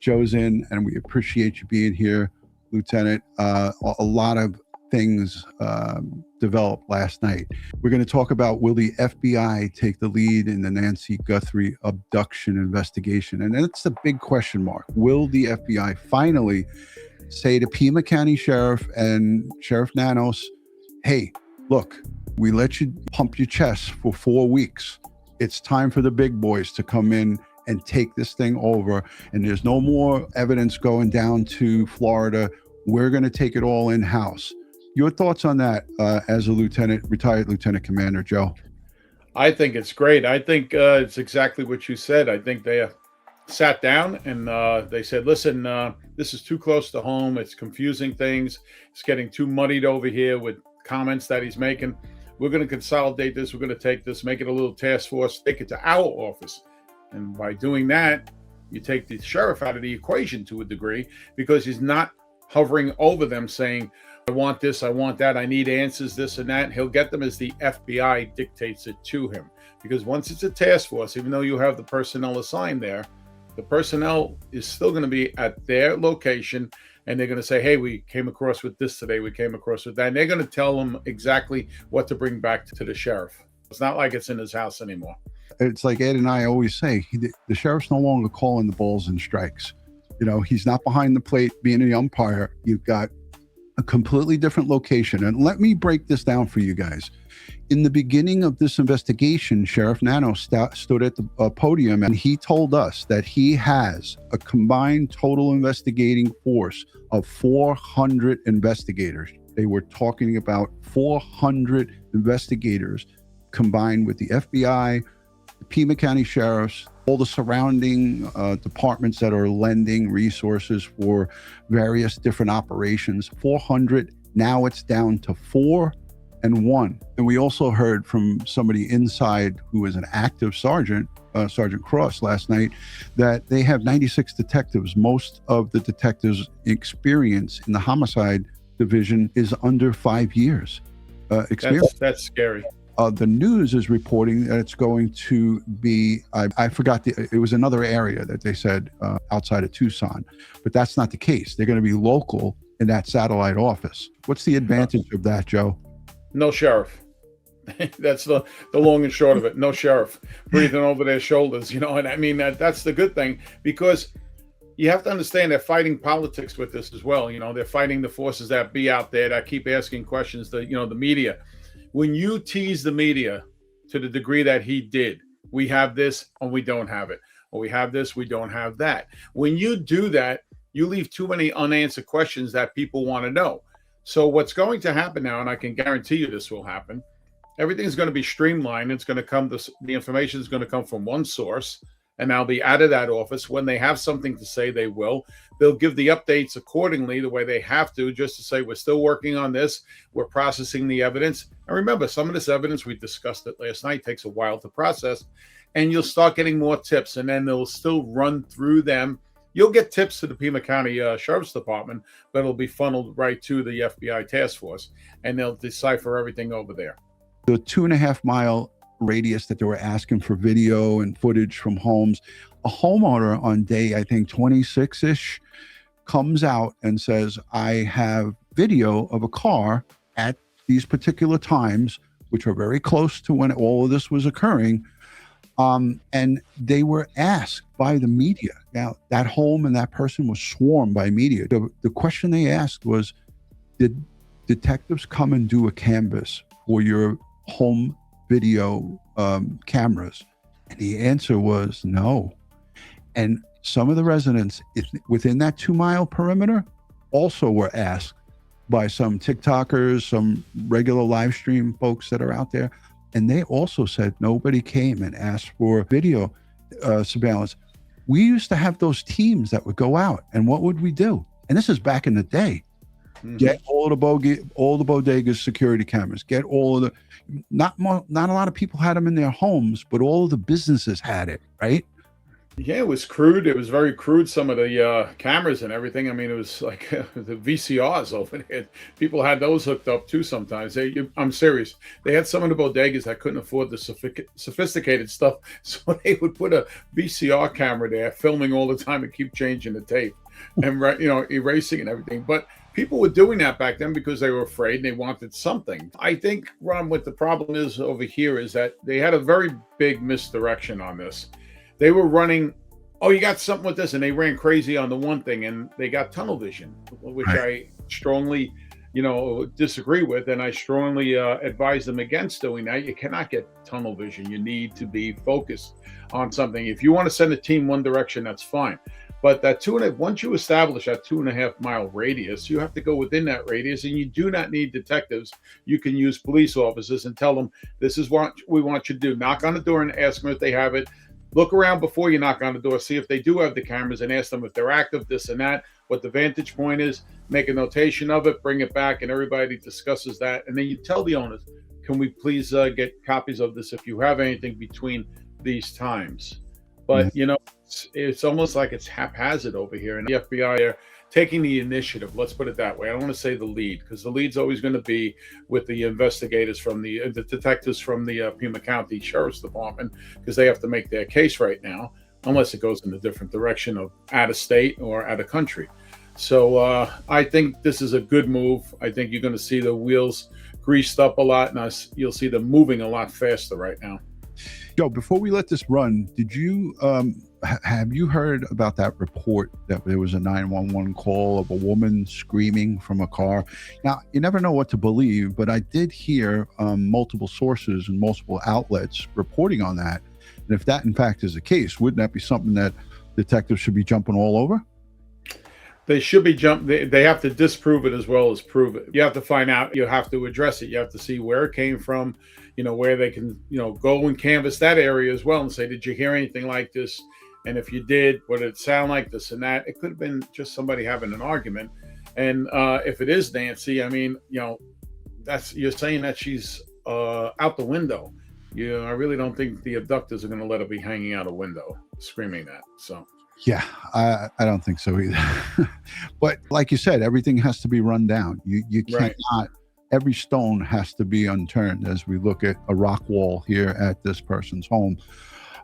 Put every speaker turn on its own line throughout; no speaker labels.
Joe's in, and we appreciate you being here, Lieutenant. A lot of things developed last night. We're going to talk about, will the FBI take the lead in the Nancy Guthrie abduction investigation? And that's the big question mark. Will the FBI finally say to Pima County Sheriff and Sheriff Nanos, hey, look, we let you pump your chest for 4 weeks. It's time for the big boys to come in and take this thing over. And there's no more evidence going down to Florida. We're going to take it all in-house. Your thoughts on that as a retired lieutenant commander, Joe?
I think it's great. I think it's exactly what you said. I think they sat down and they said, listen, this is too close to home. It's confusing things. It's getting too muddied over here with comments that he's making. We're going to consolidate this. We're going to take this, make it a little task force, take it to our office. And by doing that, you take the sheriff out of the equation to a degree, because he's not hovering over them saying, I want this, I want that, I need answers, this and that. He'll get them as the FBI dictates it to him. Because once it's a task force, even though you have the personnel assigned there, the personnel is still going to be at their location, and they're going to say, hey, we came across with this today, we came across with that. And they're going to tell them exactly what to bring back to the sheriff. It's not like it's in his house anymore.
It's like Ed and I always say, the sheriff's no longer calling the balls and strikes. You know, he's not behind the plate being an umpire. You've got a completely different location. And let me break this down for you guys. In the beginning of this investigation, Sheriff Nanos stood at the podium, and he told us that he has a combined total investigating force of 400 investigators. They were talking about 400 investigators combined with the FBI, the Pima County Sheriffs, all the surrounding departments that are lending resources for various different operations. 400, now it's down to 4 and 1. And we also heard from somebody inside who was an active sergeant, Sergeant Cross, last night, that they have 96 detectives. Most of the detectives' experience in the homicide division is under 5 years experience.
That's scary.
The news is reporting that it's going to be, I forgot, it was another area that they said outside of Tucson, but that's not the case. They're going to be local in that satellite office. What's the advantage of that, Joe?
No sheriff. That's the long and short of it. No sheriff breathing over their shoulders, you know, and I mean, that's the good thing, because you have to understand they're fighting politics with this as well. You know, they're fighting the forces that be out there that keep asking questions, the media. When you tease the media to the degree that he did, we have this and we don't have it, or we have this, we don't have that. When you do that, you leave too many unanswered questions that people want to know. So what's going to happen now, and I can guarantee you this will happen, everything's going to be streamlined. It's going to come, the information is going to come from one source, and I'll be out of that office. When they have something to say, they will. They'll give the updates accordingly, the way they have to, just to say, we're still working on this. We're processing the evidence. And remember, some of this evidence, we discussed it last night, takes a while to process. And you'll start getting more tips, and then they'll still run through them. You'll get tips to the Pima County Sheriff's Department, but it'll be funneled right to the FBI task force, and they'll decipher everything over there.
The 2.5 mile radius that they were asking for video and footage from homes, a homeowner on day, I think 26-ish, comes out and says, I have video of a car at these particular times, which are very close to when all of this was occurring. And they were asked by the media. Now, that home and that person was swarmed by media. The question they asked was, did detectives come and do a canvass for your home video cameras? And the answer was no. And some of the residents within that 2 mile perimeter also were asked by some TikTokers, some regular live stream folks that are out there. And they also said nobody came and asked for video surveillance. We used to have those teams that would go out, and what would we do? And this is back in the day. Mm-hmm. Get all the bodegas security cameras. Get all of the, not a lot of people had them in their homes, but all of the businesses had it, right?
Yeah, it was crude. It was very crude. Some of the cameras and everything. I mean, it was like the VCRs over there. People had those hooked up too. Sometimes I'm serious. They had some of the bodegas that couldn't afford the sophisticated stuff, so they would put a VCR camera there, filming all the time and keep changing the tape and erasing and everything. But people were doing that back then because they were afraid and they wanted something. I think, Ron, what the problem is over here is that they had a very big misdirection on this. They were running, oh, you got something with this, and they ran crazy on the one thing, and they got tunnel vision, which
Right.
I strongly, disagree with, and I strongly advise them against doing that. You cannot get tunnel vision. You need to be focused on something. If you want to send a team one direction, that's fine. But once you establish that 2.5 mile radius, you have to go within that radius, and you do not need detectives. You can use police officers and tell them, this is what we want you to do. Knock on the door and ask them if they have it. Look around before you knock on the door, see if they do have the cameras, and ask them if they're active, this and that, what the vantage point is, make a notation of it, bring it back, and everybody discusses that. And then you tell the owners, can we please get copies of this if you have anything between these times?
Yeah.
But, it's almost like it's haphazard over here. And the FBI are taking the initiative, let's put it that way. I don't want to say the lead, because the lead's always going to be with the investigators from the detectives from the Pima County Sheriff's Department, because they have to make their case right now, unless it goes in a different direction of out of state or out of country. So I think this is a good move. I think you're going to see the wheels greased up a lot, and you'll see them moving a lot faster right now.
Joe, before we let this run, did you have you heard about that report that there was a 911 call of a woman screaming from a car? Now, you never know what to believe, but I did hear multiple sources and multiple outlets reporting on that. And if that in fact is the case, wouldn't that be something that detectives should be jumping all over?
They should be they have to disprove it as well as prove it. You have to find out, you have to address it, you have to see where it came from, where they can, go and canvass that area as well and say, did you hear anything like this? And if you did, what did it sound like, this and that? It could have been just somebody having an argument. And if it is Nancy, I mean, you're saying that she's out the window. I really don't think the abductors are going to let her be hanging out a window screaming that. So
Yeah, I don't think so either. But like you said, everything has to be run down. You
right.
cannot, every stone has to be unturned as we look at a rock wall here at this person's home.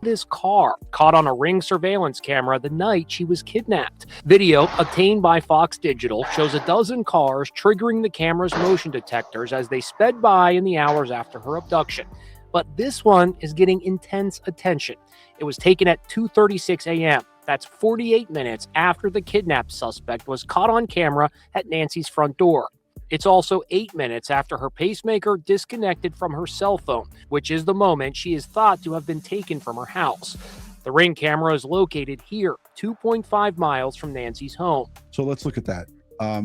This car caught on a Ring surveillance camera the night she was kidnapped. Video obtained by Fox Digital shows a dozen cars triggering the camera's motion detectors as they sped by in the hours after her abduction. But this one is getting intense attention. It was taken at 2:36 a.m. That's 48 minutes after the kidnapped suspect was caught on camera at Nancy's front door. It's also 8 minutes after her pacemaker disconnected from her cell phone, which is the moment she is thought to have been taken from her house. The Ring camera is located here, 2.5 miles from Nancy's home.
So let's look at that. A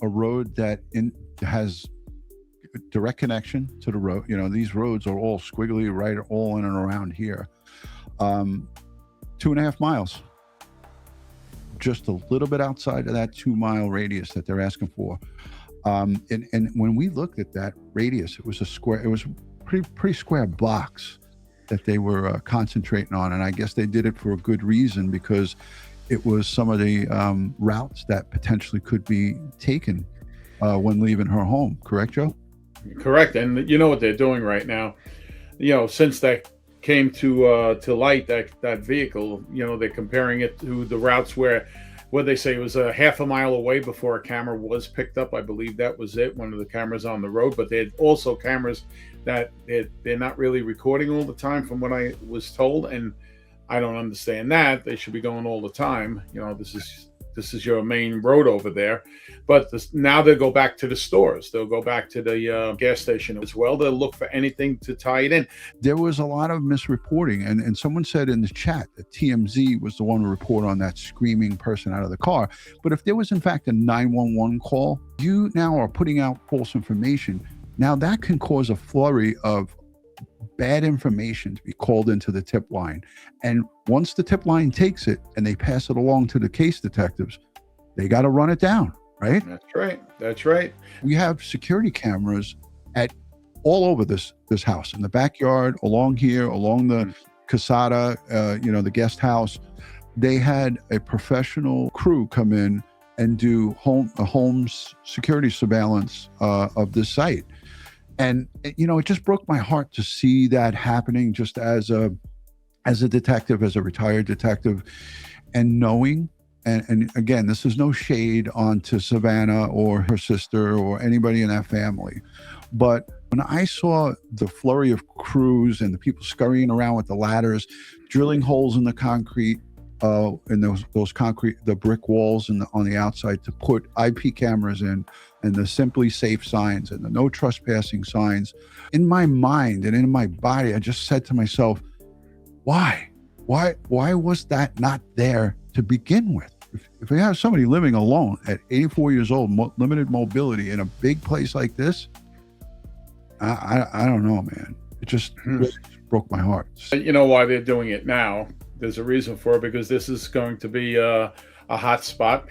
road that has direct connection to the road. These roads are all squiggly, right, all in and around here. 2.5 miles. Just a little bit outside of that 2 mile radius that they're asking for. And when we looked at that radius, it was pretty square box that they were concentrating on. And I guess they did it for a good reason, because it was some of the routes that potentially could be taken when leaving her home. Correct, Joe?
Correct. And you know what they're doing right now, since that came to light, that vehicle, they're comparing it to the routes where they say it was a half a mile away before a camera was picked up. I believe that was it, one of the cameras on the road. But they had also cameras that they're not really recording all the time, from what I was told. And I don't understand that. They should be going all the time. This is your main road over there. But now they'll go back to the stores. They'll go back to the gas station as well. They'll look for anything to tie it in.
There was a lot of misreporting. And someone said in the chat that TMZ was the one to report on that screaming person out of the car. But if there was, in fact, a 911 call, you now are putting out false information. Now that can cause a flurry of bad information to be called into the tip line. And once the tip line takes it and they pass it along to the case detectives, they got to run it down, right?
That's right.
We have security cameras at all over this house, in the backyard, along here, along the Casada, the guest house, they had a professional crew come in and do home security surveillance of this site. And, it just broke my heart to see that happening just as a detective, as a retired detective, and knowing, and again, this is no shade onto Savannah or her sister or anybody in that family. But when I saw the flurry of crews and the people scurrying around with the ladders, drilling holes in the concrete, in those concrete, the brick walls on the outside to put IP cameras in, and the simply safe signs and the no trespassing signs, in my mind and in my body, I just said to myself, why was that not there to begin with? If we have somebody living alone at 84 years old, limited mobility in a big place like this, I don't know, man. It just really broke my heart.
You know why they're doing it now? There's a reason for it, because this is going to be a hot spot.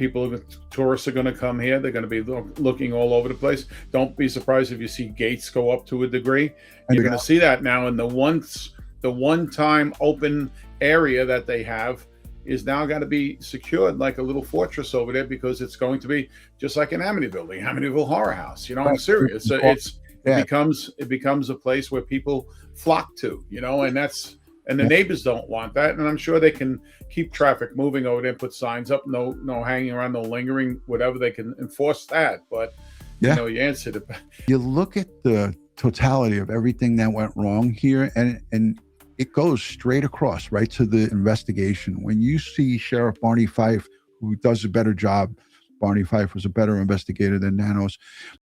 Tourists are going to come here. They're going to be looking all over the place. Don't be surprised if you see gates go up to a degree. You're going to see that now in the one-time open area that they have is now going to be secured like a little fortress over there, because it's going to be just like an Amityville horror house. I'm serious. It becomes a place where people flock to, and the neighbors don't want that. And I'm sure they can keep traffic moving over there and put signs up, no hanging around, no lingering, whatever. They can enforce that. But you answered it.
You look at the totality of everything that went wrong here, and it goes straight across right to the investigation. When you see Sheriff Barney Fife, who does a better job, Barney Fife was a better investigator than Nanos.